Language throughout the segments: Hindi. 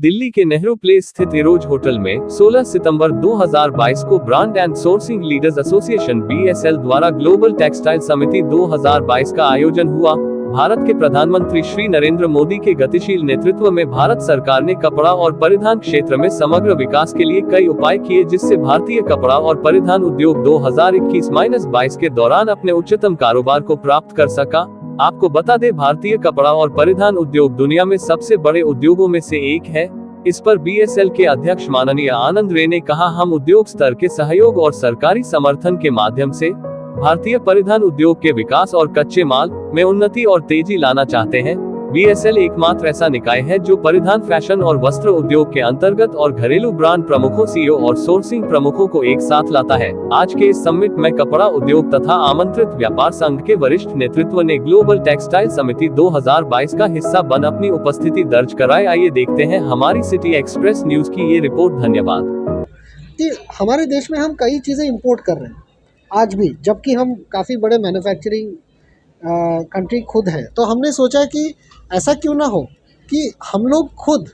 दिल्ली के नेहरू प्लेस स्थित इरोज होटल में 16 सितंबर 2022 को brand and sourcing leaders association BSL द्वारा ग्लोबल टेक्सटाइल समिति 2022 का आयोजन हुआ। भारत के प्रधानमंत्री श्री नरेंद्र मोदी के गतिशील नेतृत्व में भारत सरकार ने कपड़ा और परिधान क्षेत्र में समग्र विकास के लिए कई उपाय किए, जिससे भारतीय कपड़ा और परिधान उद्योग 2021-22 के दौरान अपने उच्चतम कारोबार को प्राप्त कर सका। आपको बता दें, भारतीय कपड़ा और परिधान उद्योग दुनिया में सबसे बड़े उद्योगों में से एक है। इस पर BSL के अध्यक्ष माननीय आनंद रे ने कहा, हम उद्योग स्तर के सहयोग और सरकारी समर्थन के माध्यम से भारतीय परिधान उद्योग के विकास और कच्चे माल में उन्नति और तेजी लाना चाहते हैं। BSL एकमात्र ऐसा निकाय है जो परिधान, फैशन और वस्त्र उद्योग के अंतर्गत और घरेलू ब्रांड प्रमुखों, CEO और सोर्सिंग प्रमुखों को एक साथ लाता है। आज के इस समिट में कपड़ा उद्योग तथा आमंत्रित व्यापार संघ के वरिष्ठ नेतृत्व ने ग्लोबल टेक्सटाइल समिति 2022 का हिस्सा बन अपनी उपस्थिति दर्ज कराई। आइए देखते हैं हमारी सिटी एक्सप्रेस न्यूज की ये रिपोर्ट। धन्यवाद। हमारे देश में हम कई चीज़ें इंपोर्ट कर रहे हैं आज भी, जबकि हम काफ़ी बड़े मैन्युफैक्चरिंग कंट्री खुद है। तो हमने सोचा कि ऐसा क्यों ना हो कि हम लोग खुद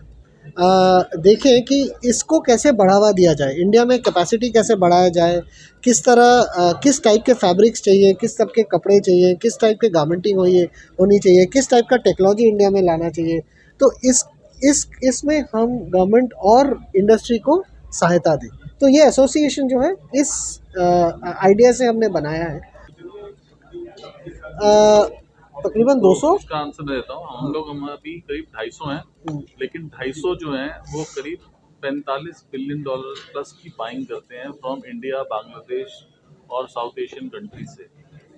देखें कि इसको कैसे बढ़ावा दिया जाए, इंडिया में कैपेसिटी कैसे बढ़ाया जाए, किस तरह किस टाइप के फैब्रिक्स चाहिए, किस टाइप के कपड़े चाहिए, किस टाइप के गारमेंटिंग होनी चाहिए, किस टाइप का टेक्नोलॉजी इंडिया में लाना चाहिए। तो इसमें हम गवर्नमेंट और इंडस्ट्री को सहायता दें। तो ये एसोसिएशन जो है इस आइडिया से हमने बनाया है। तकरीबन 200 इसका आंसर मैं देता हूँ। हम लोग अभी करीब 250 हैं, लेकिन 250 जो हैं वो करीब $45 बिलियन प्लस की बाइंग करते हैं फ्रॉम इंडिया, बांग्लादेश और साउथ एशियन कंट्री से,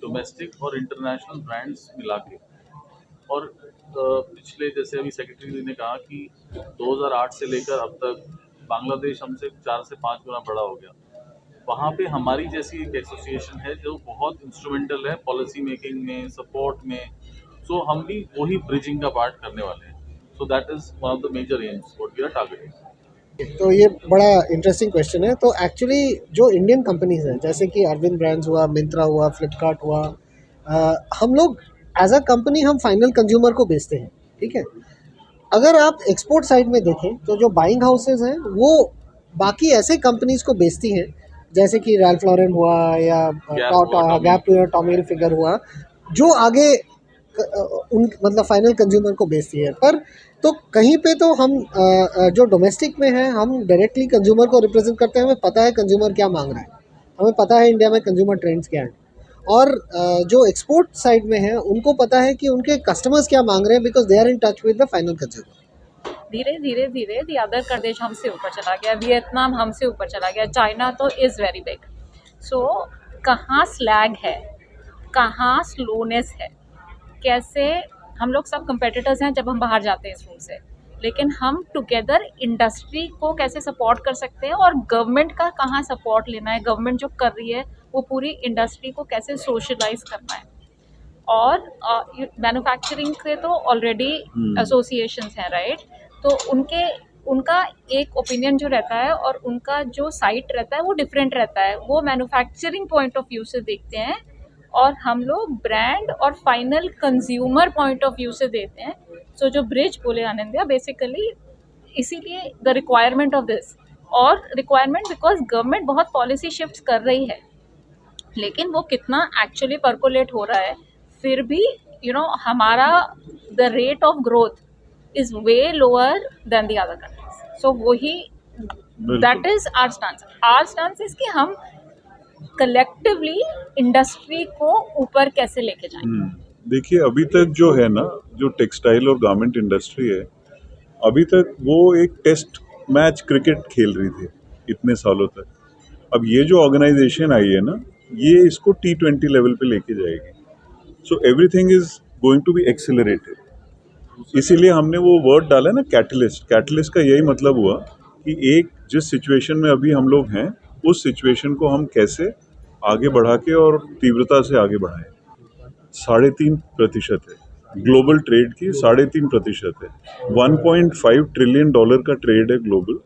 डोमेस्टिक और इंटरनेशनल ब्रांड्स मिला के। और पिछले, जैसे अभी सेक्रेटरी जी ने कहा कि 2008 से लेकर अब तक बांग्लादेश हमसे 4 से 5 गुना बड़ा हो गया। वहाँ पे हमारी जैसी एक एसोसिएशन है जो बहुत इंस्ट्रूमेंटल है पॉलिसी मेकिंग में, सपोर्ट में। सो हम भी वही ब्रिजिंग का पार्ट करने वाले हैं। So that is one of the major aims what we are targeting. तो ये बड़ा इंटरेस्टिंग क्वेश्चन है। तो एक्चुअली जो इंडियन कंपनीज हैं, जैसे कि अरविंद ब्रांड्स हुआ, मिंत्रा हुआ, फ्लिपकार्ट हुआ, हम लोग एज अ कंपनी हम फाइनल कंज्यूमर को बेचते हैं, ठीक है। अगर आप एक्सपोर्ट साइड में देखें तो जो बाइंग हाउसेज हैं वो बाकी ऐसे कंपनीज को बेचती हैं, जैसे कि रैल्फ लॉरेन हुआ या गैप हुआ, टॉमी हिलफिगर हुआ, जो आगे मतलब फाइनल कंज्यूमर को बेचती है। पर तो कहीं पे तो हम जो डोमेस्टिक में है, हम डायरेक्टली कंज्यूमर को रिप्रेजेंट करते हैं। हमें पता है कंज्यूमर क्या मांग रहा है, हमें पता है इंडिया में कंज्यूमर ट्रेंड्स क्या हैं। और जो एक्सपोर्ट साइड में है उनको पता है कि उनके कस्टमर्स क्या मांग रहे हैं, because they are in touch with the final consumer. धीरे धीरे दी अदर प्रदेश हमसे ऊपर चला गया, वियतनाम हमसे ऊपर चला गया, चाइना तो इज़ वेरी बिग। सो कहाँ स्लैग है, कहाँ स्लोनेस है, कैसे हम लोग सब कंपेटिटर्स हैं जब हम बाहर जाते हैं इस रूम से, लेकिन हम टुगेदर इंडस्ट्री को कैसे सपोर्ट कर सकते हैं और गवर्नमेंट का कहाँ सपोर्ट लेना है, गवर्नमेंट जो कर रही है वो पूरी इंडस्ट्री को कैसे सोशलाइज करना है। और मैन्युफैक्चरिंग से तो ऑलरेडी एसोसिएशंस हैं, राइट। तो उनका एक ओपिनियन जो रहता है और उनका जो साइट रहता है वो डिफरेंट रहता है। वो मैन्युफैक्चरिंग पॉइंट ऑफ व्यू से देखते हैं और हम लोग ब्रांड और final consumer point of view से देते हैं। सो जो ब्रिज बोले आनंदिया, बेसिकली इसीलिए द रिक्वायरमेंट ऑफ दिस, और रिक्वायरमेंट बिकॉज गवर्नमेंट बहुत पॉलिसी शिफ्ट्स कर रही है, लेकिन वो कितना एक्चुअली परकोलेट हो रहा है, फिर भी हमारा the rate of growth is way lower than the other countries. So वही that is our stance. Our stance is कि हम कलेक्टिवली इंडस्ट्री को ऊपर कैसे लेके जाएं। देखिए, अभी तक जो है ना, जो टेक्सटाइल और गारमेंट इंडस्ट्री है, अभी तक वो एक टेस्ट मैच क्रिकेट खेल रही थी इतने सालों तक। अब ये जो ऑर्गेनाइजेशन आई है ना, ये इसको T20 लेवल पे लेके जाएगी। So everything is going to be accelerated. इसीलिए हमने वो वर्ड डाला ना, कैटलिस्ट। कैटलिस्ट का यही मतलब हुआ कि एक जिस सिचुएशन में अभी हम लोग हैं, उस सिचुएशन को हम कैसे आगे बढ़ा के और तीव्रता से आगे बढ़ाएं। 3.5% है ग्लोबल ट्रेड की, 3.5% है। $1.5 ट्रिलियन का ट्रेड है ग्लोबल।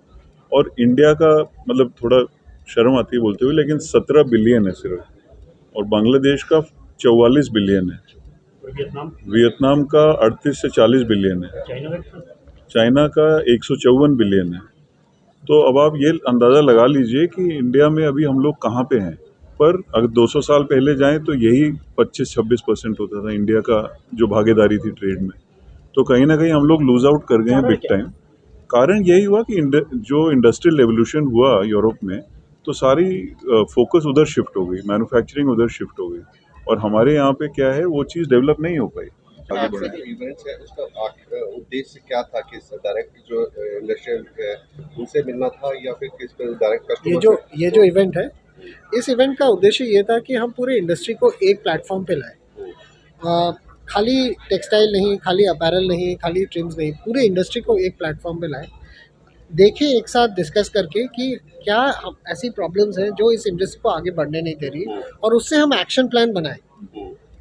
और इंडिया का, मतलब थोड़ा शर्म आती है बोलते हुए, लेकिन 17 बिलियन है सिर्फ। और बांग्लादेश का 44 बिलियन है। वियतनाम का 38 से 40 बिलियन है। चाइना का 154 बिलियन है। तो अब आप ये अंदाज़ा लगा लीजिए कि इंडिया में अभी हम लोग कहाँ पे हैं। पर अगर 200 साल पहले जाएं तो यही 25-26% होता था इंडिया का जो भागीदारी थी ट्रेड में। तो कहीं ना कहीं हम लोग लूज आउट कर गए हैं बिग टाइम। कारण यही हुआ कि जो इंडस्ट्रियल रेवोल्यूशन हुआ यूरोप में, तो सारी फोकस उधर शिफ्ट हो गई, मैन्युफैक्चरिंग उधर शिफ्ट हो गई, और हमारे यहाँ पे क्या है वो चीज़ डेवलप नहीं हो पाई। आगे बढ़े जो इवेंट्स है उसका उद्देश्य क्या था कि डायरेक्ट जो इंडस्ट्रियल है उनसे मिलना था या फिर किस डायरेक्ट कस्टमर ये जो इवेंट है, इस इवेंट का उद्देश्य ये था कि हम पूरे इंडस्ट्री को एक प्लेटफॉर्म पे लाएं। खाली टेक्सटाइल नहीं, खाली अपैरल नहीं, खाली ट्रिम्स नहीं, पूरे इंडस्ट्री को एक प्लेटफॉर्म पे लाएं। देखें एक साथ डिस्कस करके कि क्या ऐसी प्रॉब्लम्स हैं जो इस इंडस्ट्री को आगे बढ़ने नहीं दे रही, और उससे हम एक्शन प्लान बनाएं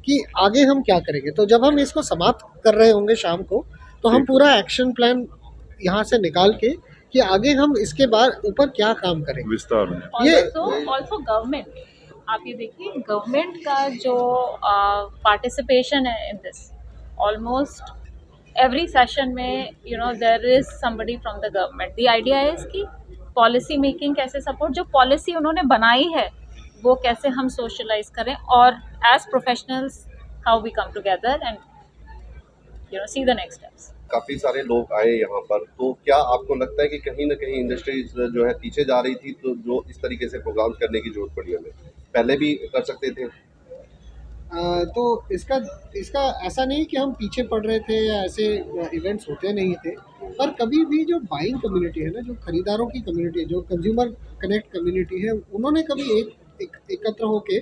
कि आगे हम क्या करेंगे। तो जब हम इसको समाप्त कर रहे होंगे शाम को, तो हम पूरा एक्शन प्लान यहाँ से निकाल के कि आगे हम इसके बाद ऊपर क्या काम करेंगे विस्तार में। ऑल्सो गवर्नमेंट, आप ये देखिए गवर्नमेंट का जो पार्टिसिपेशन है in this, almost every session में there is somebody from the government. The idea is कि पॉलिसी मेकिंग कैसे सपोर्ट, जो पॉलिसी उन्होंने बनाई है वो कैसे हम सोशलाइज करें, और as professionals how we come together and see the next steps. काफी सारे लोग आए यहाँ पर, तो क्या आपको लगता है कि कहीं ना कहीं इंडस्ट्रीज जो है पीछे जा रही थी, तो जो इस तरीके से प्रोग्राम करने की जरूरत पड़ी हमें, पहले भी कर सकते थे? तो इसका ऐसा नहीं कि हम पीछे पड़ रहे थे या ऐसे इवेंट्स होते नहीं थे, पर कभी भी जो बाइंग कम्युनिटी है ना, जो खरीदारों की कम्युनिटी है, जो कंज्यूमर कनेक्ट कम्युनिटी है, उन्होंने कभी एकत्र होके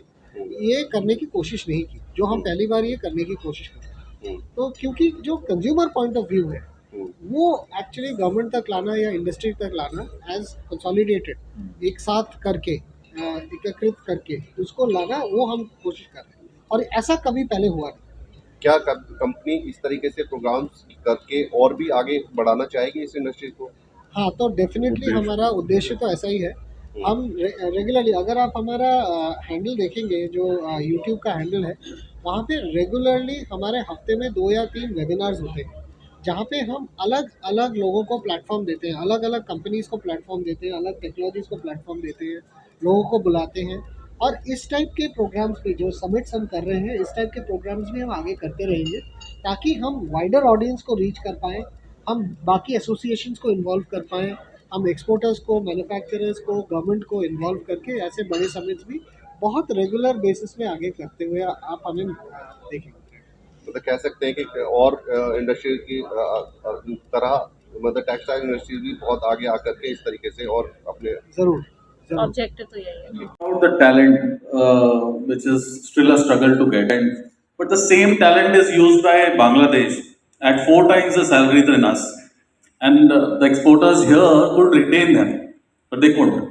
ये करने की कोशिश नहीं की जो हम पहली बार ये करने की कोशिश कर रहे हैं। तो क्योंकि जो कंज्यूमर पॉइंट ऑफ व्यू है वो एक्चुअली गवर्नमेंट तक लाना या इंडस्ट्री तक लाना एज कंसोलिडेटेड एक साथ करके एकत्रित करके उसको लाना, वो हम कोशिश कर रहे हैं, और ऐसा कभी पहले हुआ नहीं। क्या कंपनी इस तरीके से प्रोग्राम्स करके और भी आगे बढ़ाना चाहेगी इस इंडस्ट्री को? हाँ, तो डेफिनेटली हमारा उद्देश्य तो ऐसा ही है। हम रेगुलरली, अगर आप हमारा हैंडल देखेंगे जो यूट्यूब का हैंडल है, वहाँ पे रेगुलरली हमारे हफ्ते में 2 या 3 वेबिनार्स होते हैं, जहाँ पे हम अलग अलग लोगों को प्लेटफॉर्म देते हैं, अलग अलग कंपनीज़ को प्लेटफॉर्म देते हैं, अलग टेक्नोलॉजीज़ को प्लेटफॉर्म देते हैं, लोगों को बुलाते हैं। और इस टाइप के प्रोग्राम्स भी, जो समिट्स हम कर रहे हैं, इस टाइप के प्रोग्राम्स भी हम आगे करते रहेंगे, ताकि हम वाइडर ऑडियंस को रीच कर पाएँ, हम बाकी एसोसिएशंस को इन्वॉल्व कर पाएँ, हम एक्सपोर्टर्स को, मैन्युफैक्चरर्स को, गवर्नमेंट को इन्वॉल्व करके ऐसे बड़े समिट्स भी बहुत रेगुलर बेसिस में आगे करते हुए आप हमें देखेंगे। मतलब कह सकते हैं कि और इंडस्ट्री की तरह मतलब टेक्सटाइल इंडस्ट्री भी बहुत आगे आकर के इस तरीके से और अपने ज़रूर ऑब्जेक्टिव तो यही है। About the talent, which is still a struggle to get, but the same talent is used by Bangladesh at 4 times the salary than us, and the exporters here could retain them, but they couldn't.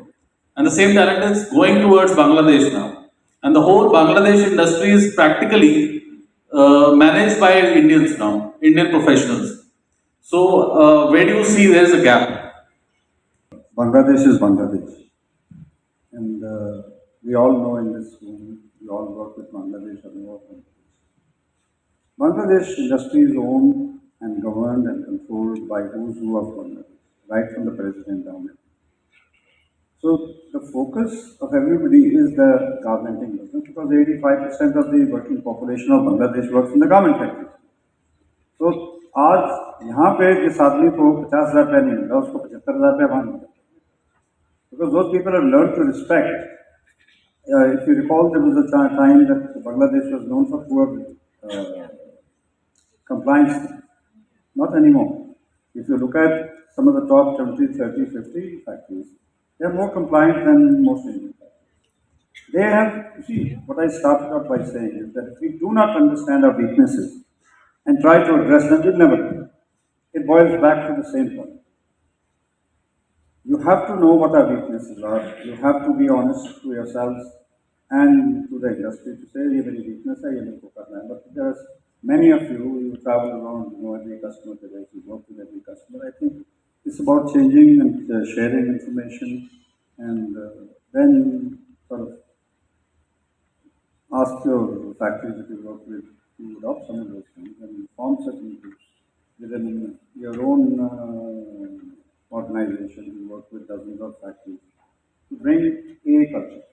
And the same talent is going towards Bangladesh now, and the whole Bangladesh industry is practically managed by Indians now, Indian professionals. So, where do you see there is a gap? Bangladesh is Bangladesh. And we all know in this room, we all work with Bangladesh or know of Bangladesh. Bangladesh industry is owned and governed and controlled by who's who of Bangladesh, right from the president down. So the focus of everybody is the garmenting business, because 85% of the working population of Bangladesh works in the garment factories. So आज यहाँ पे जिस आदमी को 50,000 रुपया नहीं मिलता, उसको 75,000 रुपया वहाँ मिलता, because those people have learned to respect. If you recall, there was a time that Bangladesh was known for poor compliance. Not anymore. If you look at some of the top 20, 30, 50 factories, they are more compliant than most Indian factories. They have, you see, what I started out by saying is that if we do not understand our weaknesses and try to address them, we'll never do it. It boils back to the same point. You have to know what our weaknesses are. You have to be honest to yourselves and to the industry to say, ये मेरी weakness है, ये मेरे को करना है. But there's many of you travel around, you know every customer today, you work with every customer. I think it's about changing and sharing information, and then sort of ask your factories that you work with to adopt some of those things and form certain groups within your own organization, we work with dozens of factories to bring a culture.